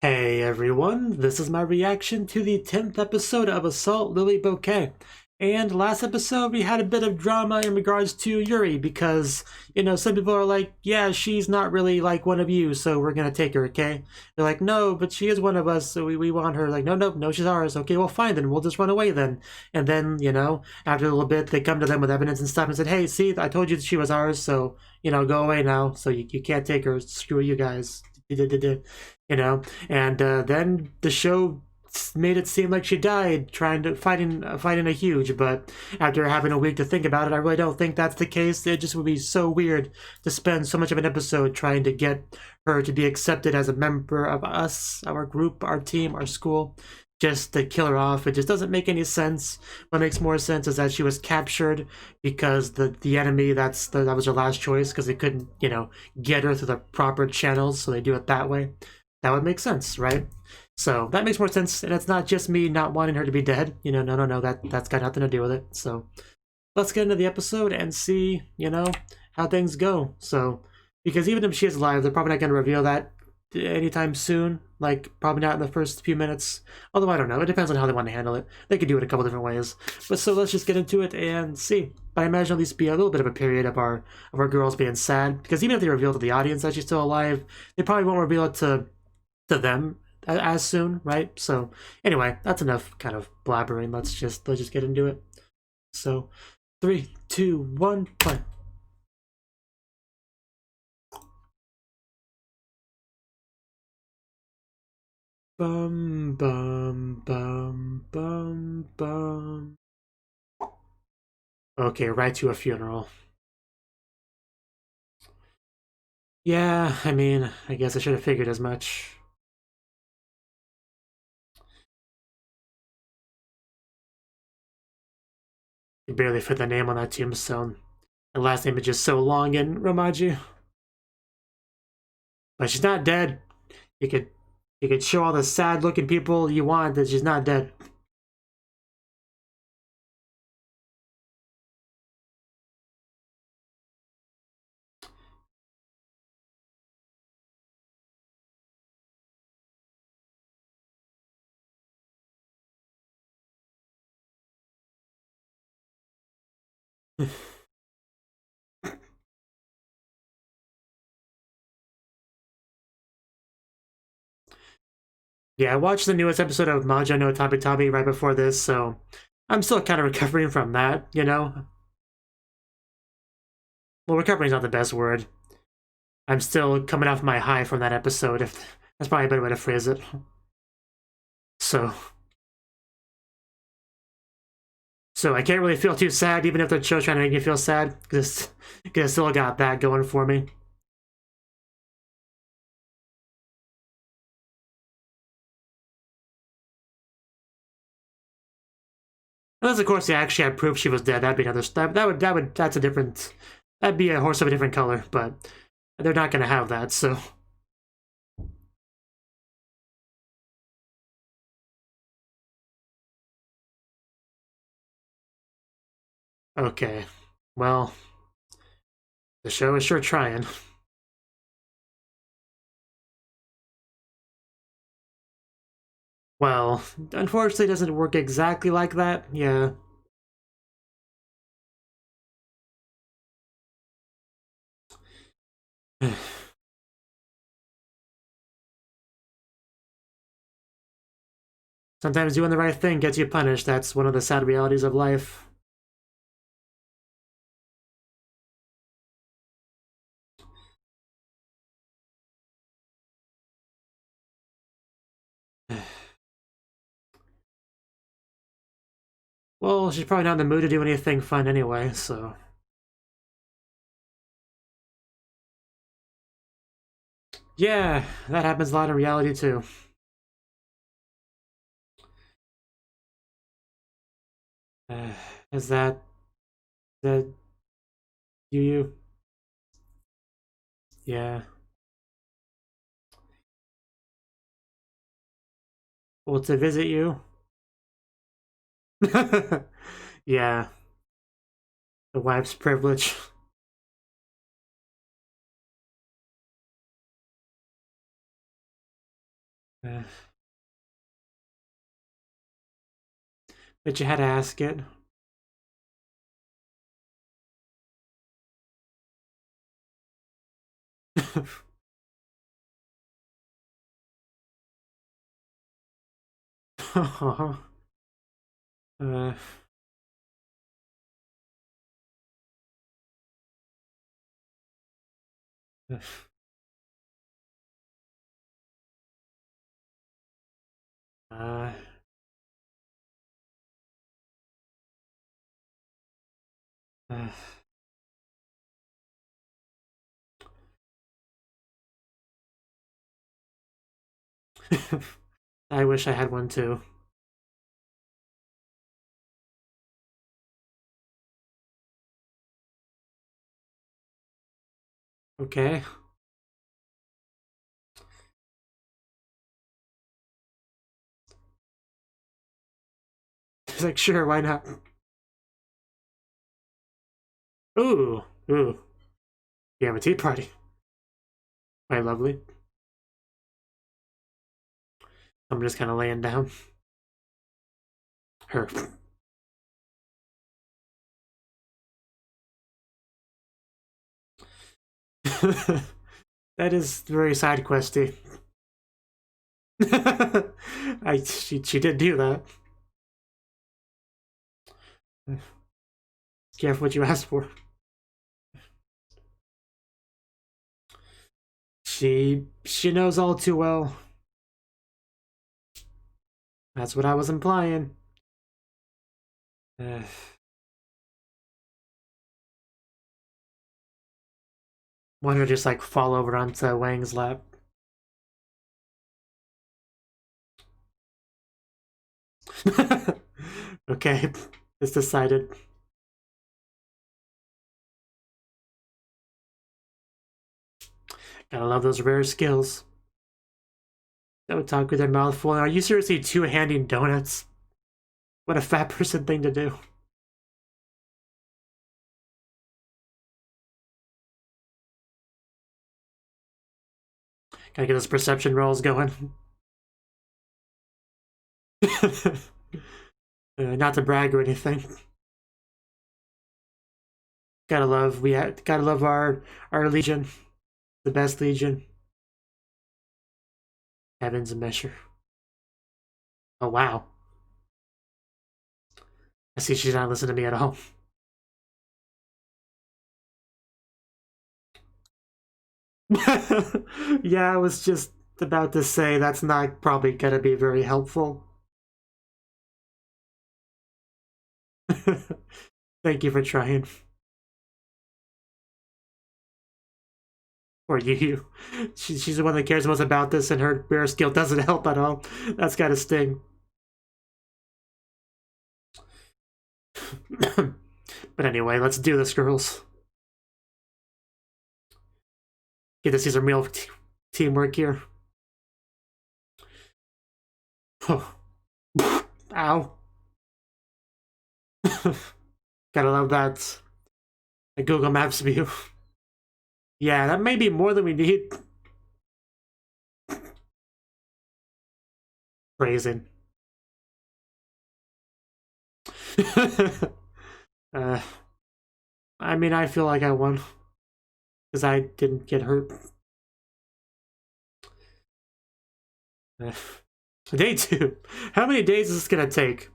Hey everyone, this is my reaction to the 10th episode of Assault Lily Bouquet. And last episode we had a bit of drama in regards to Yuri because, some people are like, yeah, she's not really like one of you, so we're gonna take her, okay? They're like, no, but she is one of us, so we want her. Like, no, she's ours. Okay, well fine then, we'll just run away then. And then, after a little bit, they come to them with evidence and stuff and said, hey, see, I told you that she was ours, so, go away now, so you can't take her, screw you guys. Then the show made it seem like she died trying to fighting a huge, but after having a week to think about it, I really don't think that's the case. It just would be so weird to spend so much of an episode trying to get her to be accepted as a member of us, our group, our team, our school, just to kill her off. It just doesn't make any sense. What makes more sense is that she was captured because the enemy, that was her last choice, because they couldn't get her through the proper channels, so they do it that way. That would make sense, right? So that makes more sense, and it's not just me not wanting her to be dead. No, that's got nothing to do with it. So let's get into the episode and see, how things go. So, because even if she is alive, they're probably not going to reveal that anytime soon. Like, probably not in the first few minutes. Although, I don't know. It depends on how they want to handle it. They could do it a couple different ways. But so let's just get into it and see. But I imagine at least be a little bit of a period of our girls being sad. Because even if they reveal to the audience that she's still alive, they probably won't reveal it to them as soon, right? So anyway, that's enough kind of blabbering. Let's just get into it. So 3, 2, 1, play. Bum bum bum bum bum. Okay, right to a funeral. Yeah, I mean, I guess I should have figured as much. You barely fit the name on that tombstone. The last name is just so long in Romaji. But she's not dead. You could show all the sad looking people you want that she's not dead. Yeah, I watched the newest episode of Maja no Tabi Tabi right before this, so I'm still kind of recovering from that, Well, recovering is not the best word. I'm still coming off my high from that episode, if that's probably a better way to phrase it. So, I can't really feel too sad, even if the show's trying to make me feel sad, because I still got that going for me. Unless, of course, they actually had proof she was dead. That'd be another. That's a different. That'd be a horse of a different color, but they're not going to have that. So. Okay. Well, the show is sure trying. Well, unfortunately, it doesn't work exactly like that. Yeah. Sometimes doing the right thing gets you punished. That's one of the sad realities of life. Well, she's probably not in the mood to do anything fun anyway, so. Yeah, that happens a lot in reality too. Uh, is that you? Yeah. Well, to visit you. Yeah, the wife's privilege. But you had to ask it. uh, uh, uh, I wish I had one too. Okay. He's like, sure, why not? Ooh, ooh. You have a tea party. Quite lovely. I'm just kind of laying down. Her. That is very side questy. She did do that. Careful what you ask for. She knows all too well. That's what I was implying. Want her to just like fall over onto Wang's lap. Okay, it's decided. Gotta love those rare skills. That would talk with their mouth full. Are you seriously two-handing donuts? What a fat person thing to do. Gotta get those perception rolls going. Not to brag or anything. Gotta love our legion, the best legion. Heaven's a measure. Oh wow. I see she's not listening to me at all. Yeah, I was just about to say that's not probably gonna be very helpful. Thank you for trying. Or you. She's the one that cares most about this, and her bear skill doesn't help at all. That's gotta sting. But anyway, let's do this, girls. Get to see some real teamwork here. Ow. Gotta love that. A Google Maps view. Yeah, that may be more than we need. Phrasing. I mean, I feel like I won. Because I didn't get hurt. Day 2. How many days is this gonna take?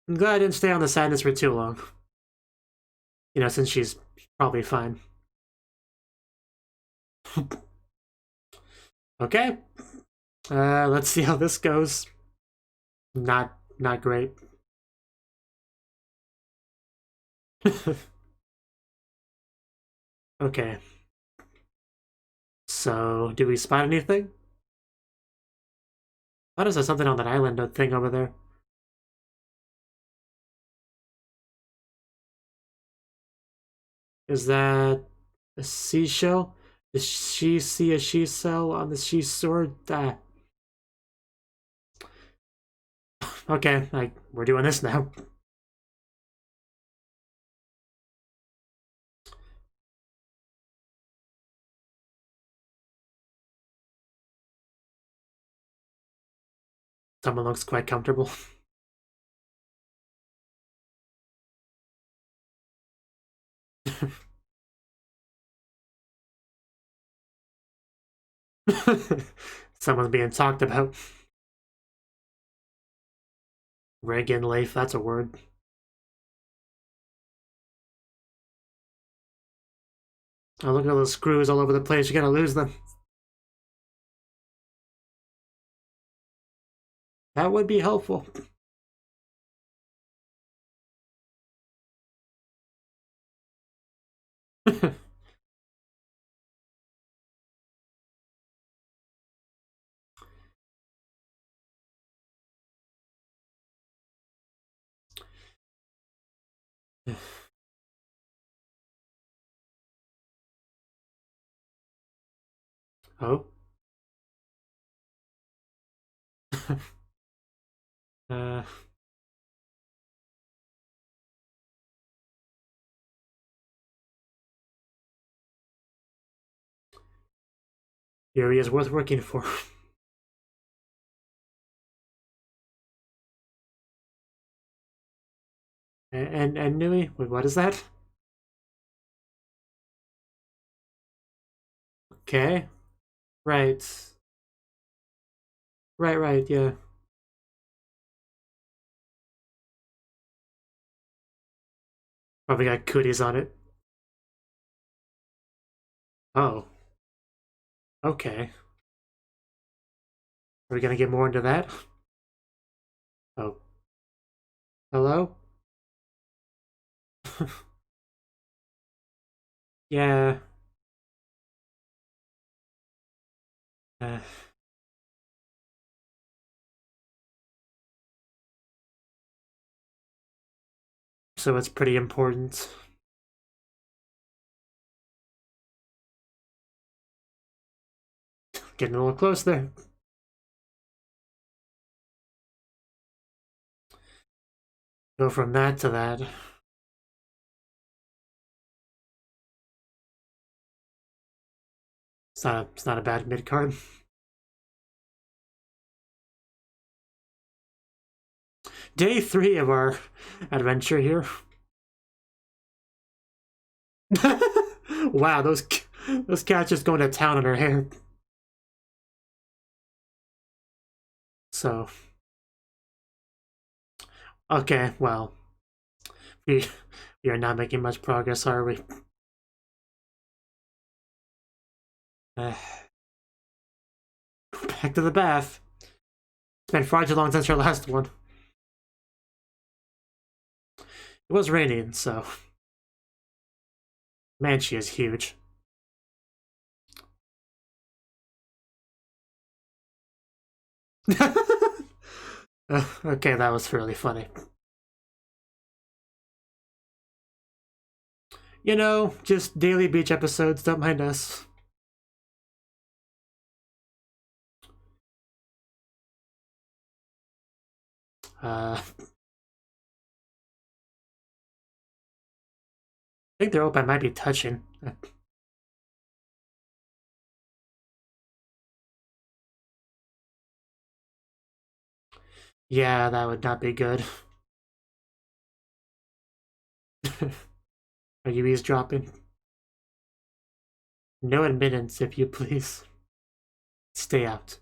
I'm glad I didn't stay on the sadness for too long. You know, since she's probably fine. Okay. Let's see how this goes. Not great. Okay. So, do we spot anything? What is there something on that island thing over there? Is that a seashell? Does she see a she cell on the she sword? Okay, we're doing this now. Someone looks quite comfortable. Someone's being talked about. Reagan Leif, that's a word. Oh, look at all those screws all over the place. You're gonna lose them. That would be helpful. Oh. uh. Yuri is worth working for. and Nui? Wait, what is that? Okay. Right. Right, yeah. Probably got cooties on it. Oh. Okay. Are we gonna get more into that? Oh. Hello? Yeah. Uh, so it's pretty important. Getting a little close there. Go from that to that. It's not a bad mid card. Day 3 of our adventure here. Wow, those cats just going to town on her hair. So, okay, well, we are not making much progress, are we? Back to the bath. It's been far too long since our last one. It was raining, so... Man, she is huge. Okay, that was fairly funny. You know, just daily beach episodes, don't mind us. I think they're open. I might be touching. Yeah, that would not be good. Are you eavesdropping? No admittance, if you please. Stay out.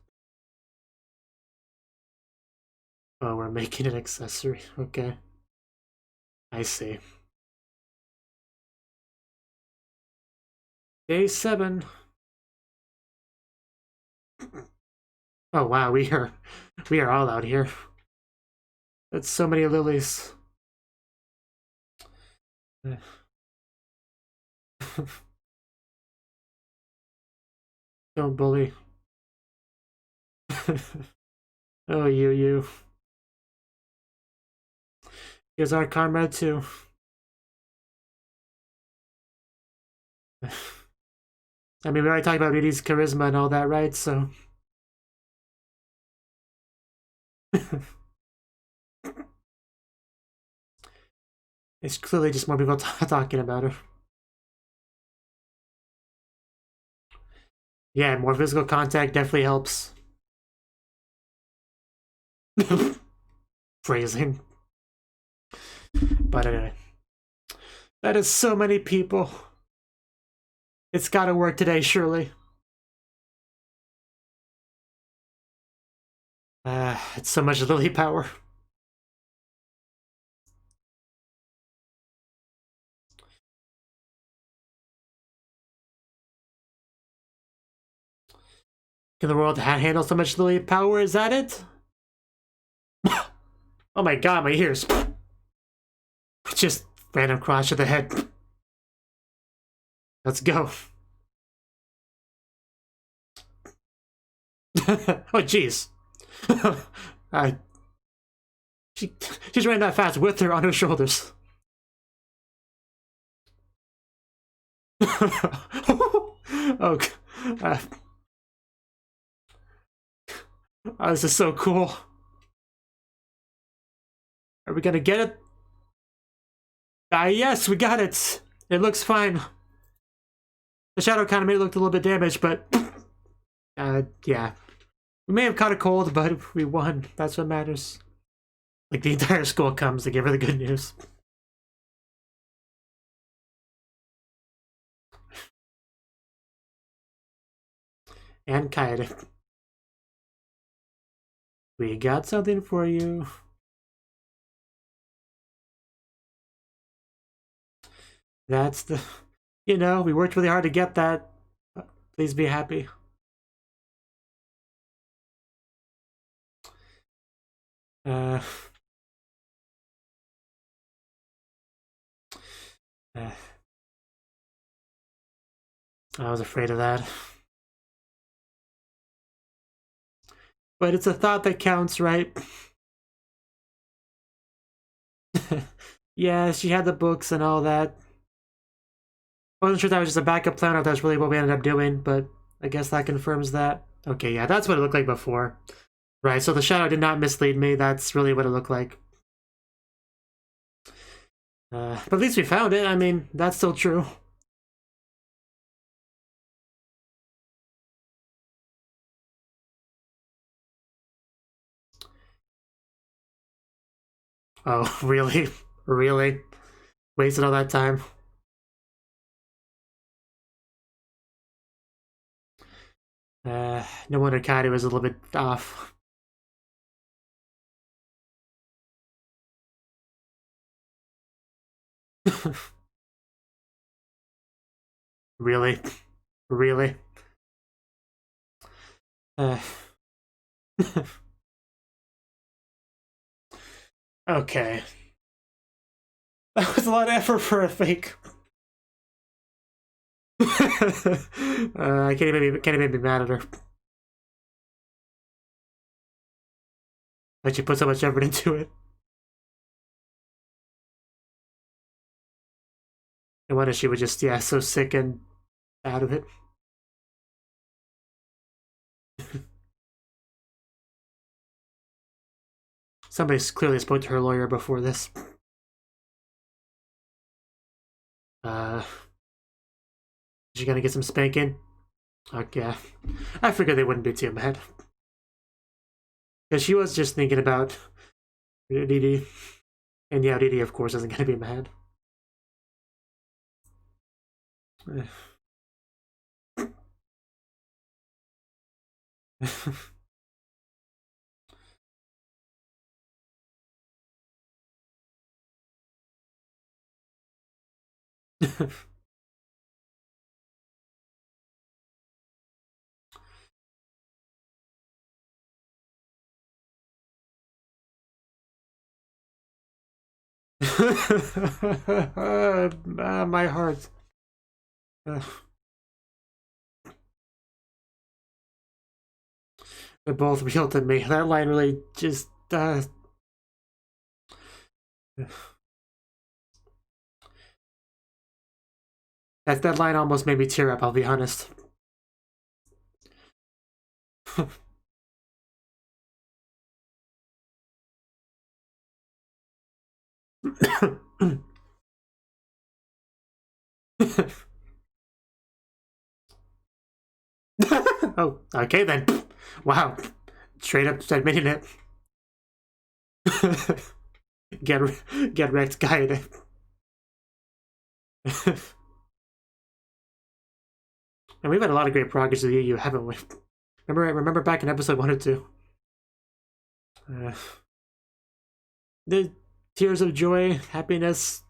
Oh, we're making an accessory. Okay. I see. Day 7. Oh wow, we are all out here. That's so many lilies. Don't bully. Oh, you. Here's our comrade too. I mean, we already talked about Rudy's charisma and all that, right? So. It's clearly just more people talking about her. Yeah, more physical contact definitely helps. Phrasing. But anyway. That is so many people. It's gotta work today, surely. It's so much Lily power. Can the world handle so much Lily power? Is that it? Oh my god, my ears. Just random crash of the head. Let's go. Oh jeez. She's running that fast with her on her shoulders. Oh, this is so cool. Are we gonna get it? Yes, we got it. It looks fine. The shadow kind of made it look a little bit damaged, but yeah. We may have caught a cold, but we won. That's what matters. Like the entire school comes to give her the good news. And Kaede. We got something for you. That's the... You know, we worked really hard to get that. Please be happy. I was afraid of that. But it's a thought that counts, right? Yeah, she had the books and all that. I wasn't sure if that was just a backup plan or if that's really what we ended up doing, but I guess that confirms that. Okay, yeah, that's what it looked like before. Right, so the shadow did not mislead me. That's really what it looked like. But at least we found it. I mean, that's still true. Oh, really? Really? Wasted all that time? No wonder Kyuu was a little bit off. Really? Really? Okay. That was a lot of effort for a fake. I can't even be mad at her. Like she put so much effort into it. I wonder if she was just, yeah, so sick and out of it. Somebody clearly spoke to her lawyer before this. Is she gonna get some spanking? Okay. I figured they wouldn't be too mad. Because she was just thinking about Didi. And yeah, Didi, of course, isn't gonna be mad. My heart. They're both real to me. That line really just that line almost made me tear up, I'll be honest. Oh, okay then. Wow. Straight up admitting it. Get wrecked, guy. And we've had a lot of great progress with you, haven't we? Remember back in episode 1 or 2? The tears of joy, happiness,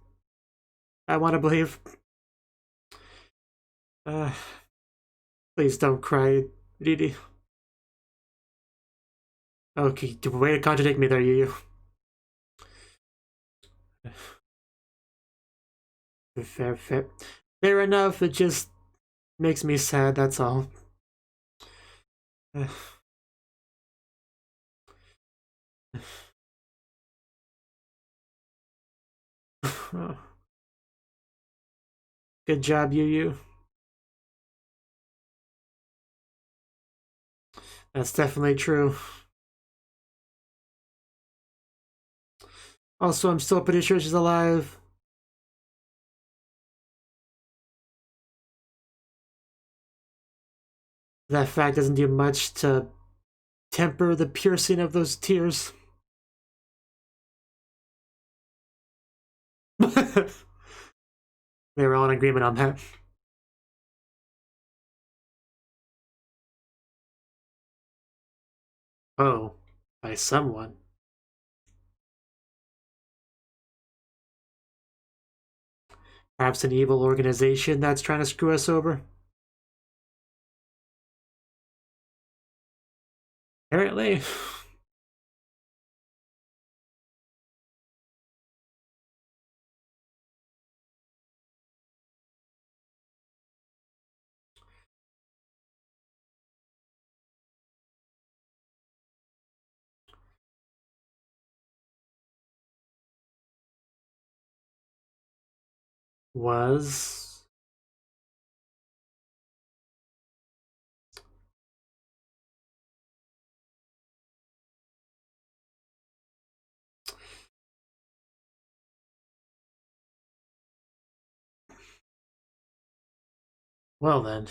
I want to believe. Please don't cry, Riri. Okay, way to contradict me there, Yu. Fair enough, it just makes me sad, that's all. Good job, Yu. That's definitely true. Also, I'm still pretty sure she's alive. That fact doesn't do much to temper the piercing of those tears. They were all in agreement on that. Oh, by someone. Perhaps an evil organization that's trying to screw us over? Apparently. Was... Well then.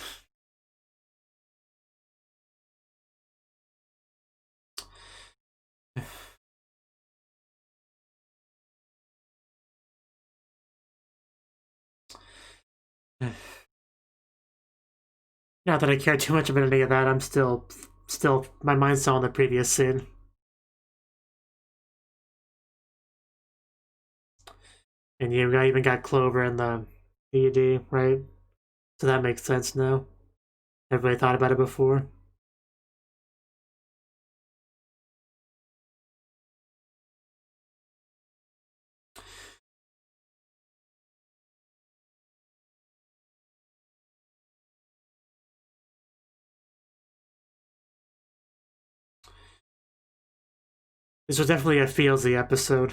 Not that I care too much about any of that, I'm still, my mind's still on the previous scene. And you even got Clover in the ED, right? So that makes sense now. Everybody thought about it before. This was definitely a feelsy episode.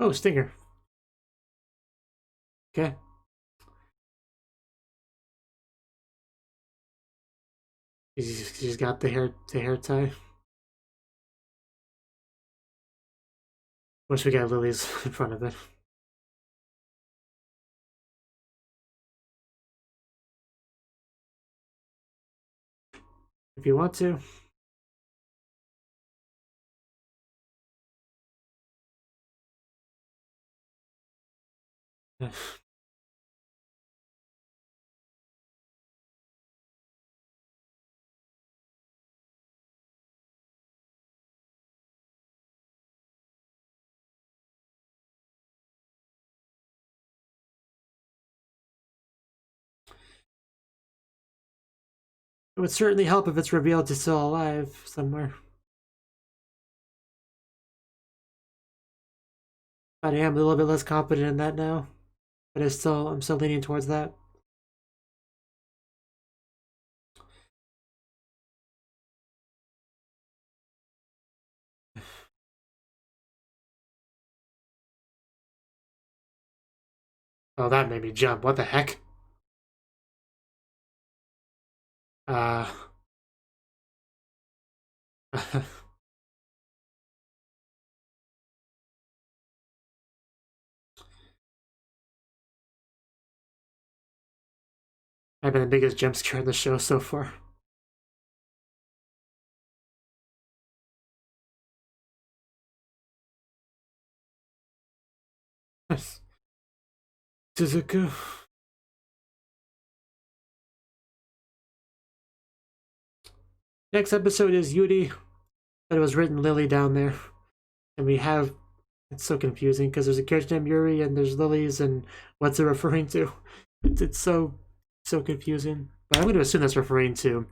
Oh, Stinger. Okay. She's got the hair tie. Once we got Lily's in front of it. If you want to. It would certainly help if it's revealed he's still alive somewhere. But I am a little bit less confident in that now. But I'm still leaning towards that. Oh, that made me jump. What the heck? I've been the biggest jump scare in the show so far. Suzuku. Next episode is Yuri, but it was written Lily down there. And we have, it's so confusing because there's a character named Yuri and there's lilies and what's it referring to? It's so confusing. But I'm going to assume that's referring to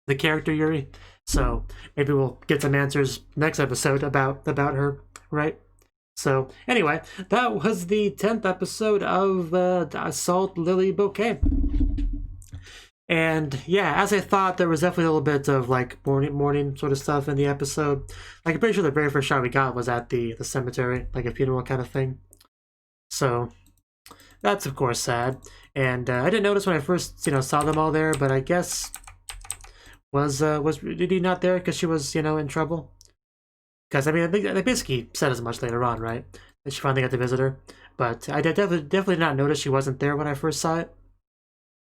the character Yuri. So maybe we'll get some answers next episode about her, right? So anyway, that was the 10th episode of Assault Lily Bouquet. And yeah, as I thought, there was definitely a little bit of like morning sort of stuff in the episode. Like I'm pretty sure the very first shot we got was at the cemetery, like a funeral kind of thing. So that's of course sad. And I didn't notice when I first saw them all there, but I guess was Didi not there because she was in trouble? Because I mean, I think they basically said as much later on, right? That she finally got to visit her. But I definitely did not notice she wasn't there when I first saw it.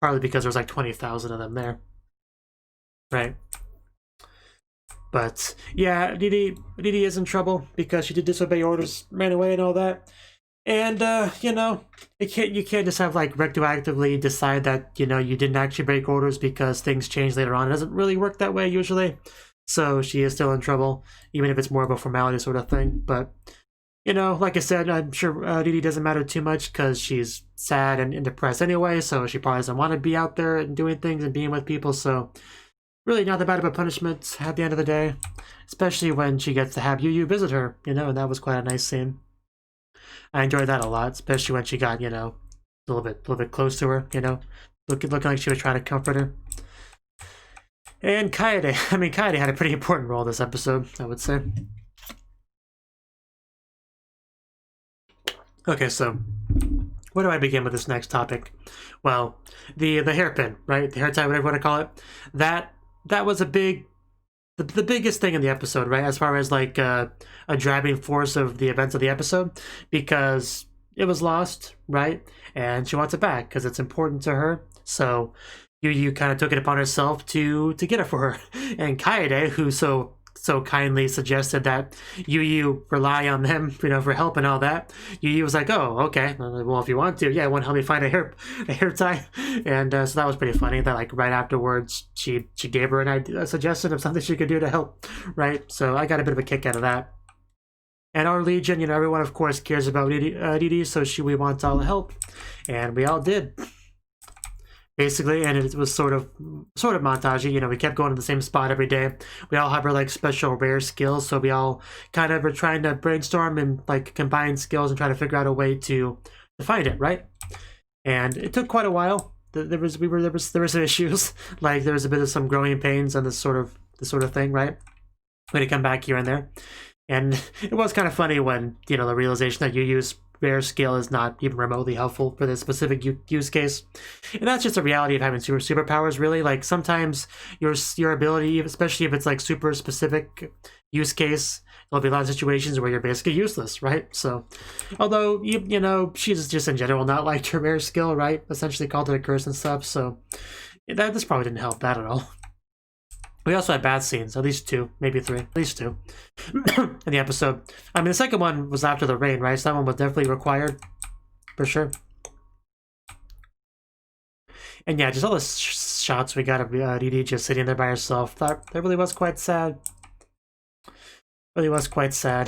Partly because there was like 20,000 of them there. Right. But yeah, Didi is in trouble because she did disobey orders, ran away and all that. And you can't just have like retroactively decide that you didn't actually break orders because things change later on. It doesn't really work that way usually. So she is still in trouble, even if it's more of a formality sort of thing. But like I said, I'm sure Didi doesn't matter too much because she's sad and depressed anyway, so she probably doesn't want to be out there and doing things and being with people, so really not that bad of a punishment at the end of the day, especially when she gets to have Yu visit her, and that was quite a nice scene. I enjoyed that a lot, especially when she got, a little bit close to her, looking like she was trying to comfort her. And Kaede had a pretty important role this episode, I would say. Okay, so where do I begin with this next topic? Well, the hairpin, right? The hair tie, whatever you want to call it. That was the biggest thing in the episode, right? As far as like a driving force of the events of the episode, because it was lost, right? And she wants it back because it's important to her. So Yu kind of took it upon herself to get it for her. And Kaede, who so kindly suggested that Yu rely on them, for help and all that. Yu was like, "Oh, okay. Well, if you want to, yeah, want to help me find a hair tie." And so that was pretty funny. That like right afterwards, she gave her a suggestion of something she could do to help, right? So I got a bit of a kick out of that. And our Legion, everyone of course cares about Didi, so we want all the help, and we all did. Basically, and it was sort of montagey. We kept going to the same spot every day. We all have our like special rare skills, so we all kind of were trying to brainstorm and like combine skills and try to figure out a way to find it, right? And it took quite a while. There was some issues, like there was a bit of some growing pains and this sort of thing, right? We had to come back here and there, and it was kind of funny when the realization that you use rare skill is not even remotely helpful for this specific use case. And that's just a reality of having superpowers, really. Like sometimes your ability, especially if it's like super specific use case, there'll be a lot of situations where you're basically useless, right? So although she's just in general not liked her rare skill, right? Essentially called it a curse and stuff, so this probably didn't help that at all. We also had bad scenes, at least 2, maybe 3, at least 2 in the episode. I mean, the second one was after the rain, right? So that one was definitely required, for sure. And yeah, just all the shots we got of Didi just sitting there by herself. That really was quite sad. Really was quite sad.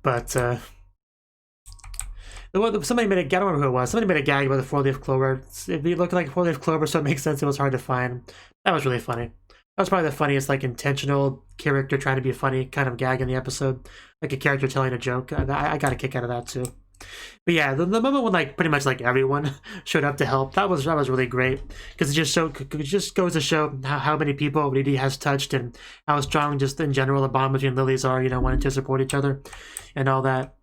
But somebody made a, I don't remember who it was. Somebody made a gag about the 4-leaf clover. It looked like a 4-leaf clover, so it makes sense. It was hard to find. That was really funny. That was probably the funniest, like, intentional character trying to be funny kind of gag in the episode. Like a character telling a joke. I got a kick out of that too. But yeah, the moment when like pretty much like everyone showed up to help, that was really great because it just goes to show how many people Didi has touched and how strong just in general the bond between lilies are. Wanting to support each other and all that.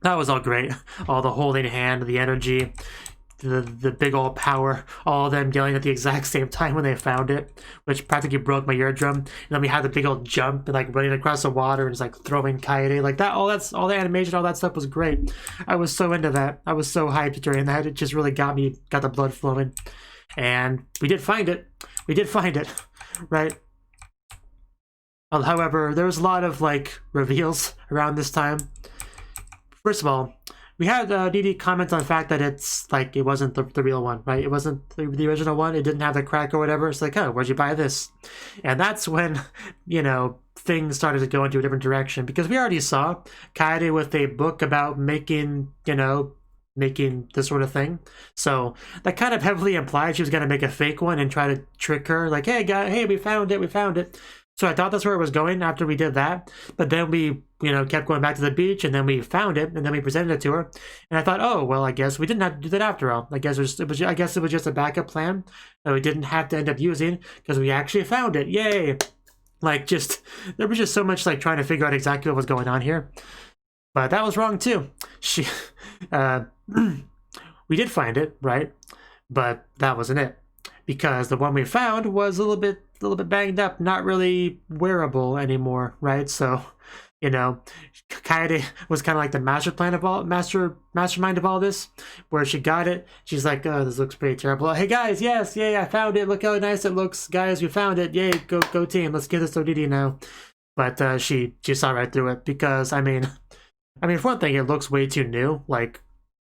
That was all great. All the holding hand, the energy, the big old power, all of them yelling at the exact same time when they found it, which practically broke my eardrum. And then we had the big old jump and like running across the water and just like throwing Kaede like that. All the animation, all that stuff was great. I was so into that. I was so hyped during that. It just really got the blood flowing. And we did find it. We did find it, right? However, there was a lot of like reveals around this time. First of all, we had Didi comment on the fact that it's like it wasn't the real one, right? It wasn't the original one. It didn't have the crack or whatever. It's like, oh, where'd you buy this? And that's when, you know, things started to go into a different direction, because we already saw Kaede with a book about making, you know, making this sort of thing. So that kind of heavily implied she was going to make a fake one and try to trick her, like, hey, guy, hey, we found it, we found it. So I thought that's where it was going after we did that. But then we, you know, kept going back to the beach, and then we found it, and then we presented it to her. And I thought, oh, well, I guess we didn't have to do that after all. I guess it was just a backup plan that we didn't have to end up using, because we actually found it. Yay! Like, just, there was just so much like trying to figure out exactly what was going on here. But that was wrong too. We did find it, right? But that wasn't it, because the one we found was a little bit banged up, not really wearable anymore, right? So, you know, Kaede was kind of like the mastermind of all this, where she got it. She's like, oh, this looks pretty terrible. Hey guys, yes, yay, I found it. Look how nice it looks, guys. We found it. Yay, go team. Let's give this to Didi now. But she saw right through it, because I mean, for one thing, it looks way too new. Like,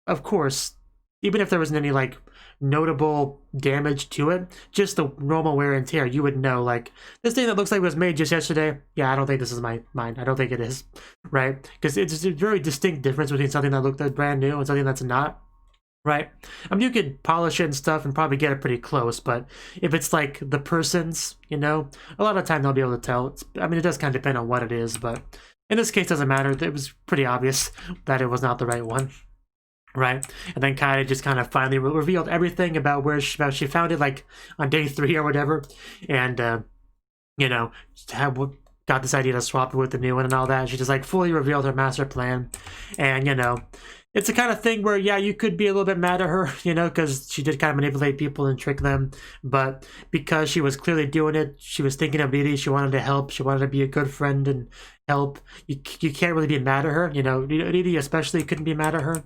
of course, even if there wasn't any like notable damage to it, just the normal wear and tear, you would know, like, this thing that looks like it was made just yesterday, yeah, I don't think this is mine. I don't think it is, right? Because it's a very distinct difference between something that looked brand new and something that's not, right? I mean, you could polish it and stuff and probably get it pretty close, but if it's like the person's, you know, a lot of the time they'll be able to tell. I mean, it does kind of depend on what it is, but in this case, it doesn't matter. It was pretty obvious that it was not the right one. Right, and then Kaede just kind of finally revealed everything about where she found it, like on day 3 or whatever, and you know, got this idea to swap it with the new one and all that. She just like fully revealed her master plan, and you know, it's the kind of thing where, yeah, you could be a little bit mad at her, you know, because she did kind of manipulate people and trick them, but because she was clearly doing it, she was thinking of Didi, she wanted to help, she wanted to be a good friend and help. You can't really be mad at her, you know. Didi especially couldn't be mad at her.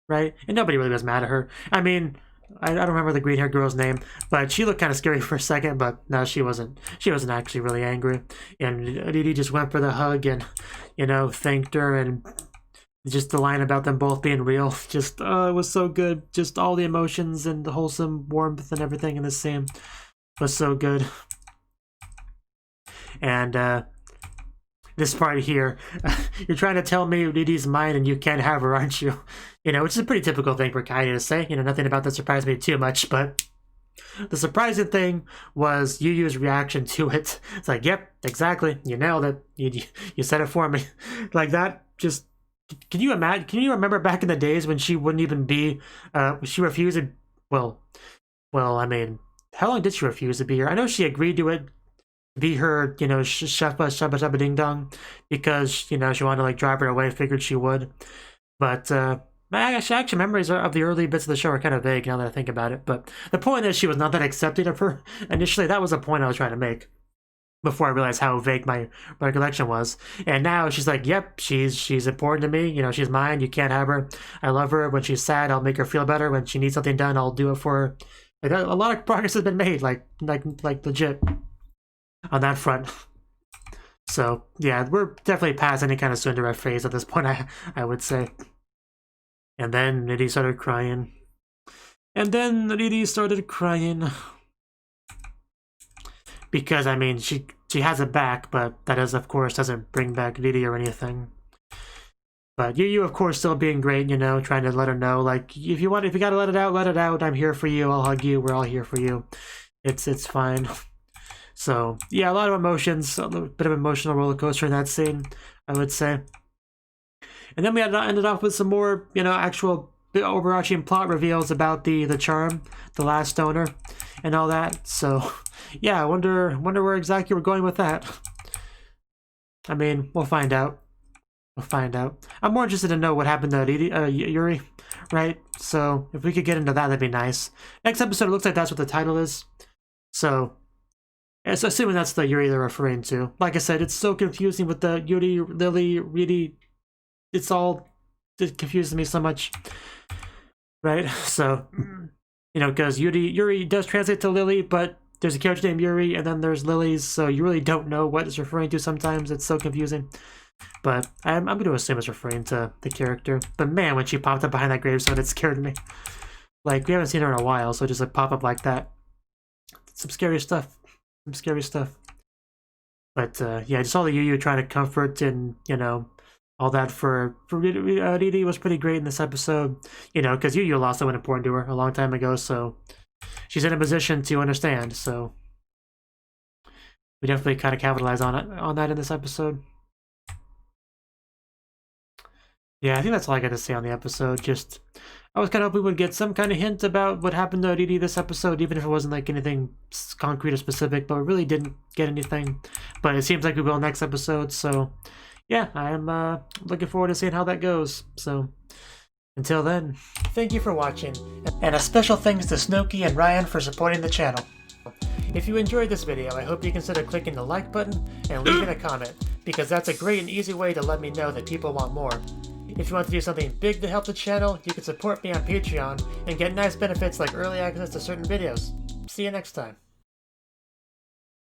Right? And nobody really was mad at her. I mean, I don't remember the green haired girl's name, but she looked kind of scary for a second, but no, she wasn't actually really angry. And Didi just went for the hug and, you know, thanked her, and just the line about them both being real, just, it was so good. Just all the emotions and the wholesome warmth and everything in this scene was so good. And, this part here, you're trying to tell me Didi's mine and you can't have her, aren't you? You know, which is a pretty typical thing for Kaede to say. You know, nothing about that surprised me too much, but the surprising thing was Yu's reaction to it. It's like, yep, exactly, you nailed it. You said it for me. Like that, just, can you imagine, can you remember back in the days when she wouldn't even be, she refused to, well, I mean, how long did she refuse to be here? I know she agreed to it, be her, you know, shabba ding dong, because, you know, she wanted to like drive her away, figured she would. But my actual memories of the early bits of the show are kind of vague now that I think about it. But the point is, she was not that accepting of her initially. That was the point I was trying to make before I realized how vague my recollection was. And now she's like, yep, she's important to me, you know, she's mine, you can't have her, I love her, when she's sad I'll make her feel better, when she needs something done I'll do it for her. Like, a lot of progress has been made, like legit, on that front. So yeah, we're definitely past any kind of Tsundere phase at this point, I would say. And then Nidhi started crying. Because, I mean, she has it back, but that is, of course, doesn't bring back Nidhi or anything. But you, of course, still being great, you know, trying to let her know, like, if you gotta let it out, I'm here for you, I'll hug you, we're all here for you. It's fine. So, yeah, a lot of emotions, a little bit of emotional roller coaster in that scene, I would say. And then we ended off with some more, you know, actual overarching plot reveals about the charm, the last owner, and all that. So, yeah, I wonder where exactly we're going with that. I mean, we'll find out. We'll find out. I'm more interested to know what happened to Yuri, right? So if we could get into that, that'd be nice. Next episode, it looks like that's what the title is. So assuming that's the Yuri they're referring to. Like I said, it's so confusing with the Yuri, Lily, really. It confuses me so much, right? So, you know, because Yuri does translate to Lily, but there's a character named Yuri, and then there's Lily's, so you really don't know what it's referring to sometimes. It's so confusing. But I'm going to assume it's referring to the character. But man, when she popped up behind that gravestone, it scared me. Like, we haven't seen her in a while, so just like pop up like that. Some scary stuff. Some scary stuff. But yeah, just all the Yu trying to comfort and, you know, all that for Riri was pretty great in this episode. You know, because Yu lost someone important to her a long time ago, so she's in a position to understand. So we definitely kind of capitalize on that in this episode. Yeah, I think that's all I got to say on the episode. Just, I was kind of hoping we would get some kind of hint about what happened to Riri this episode, even if it wasn't like anything concrete or specific, but we really didn't get anything. But it seems like we will next episode, so yeah, I'm looking forward to seeing how that goes. So until then, thank you for watching, and a special thanks to Cnouki and Ryan for supporting the channel. If you enjoyed this video, I hope you consider clicking the like button and leaving a comment, because that's a great and easy way to let me know that people want more. If you want to do something big to help the channel, you can support me on Patreon and get nice benefits like early access to certain videos. See you next time.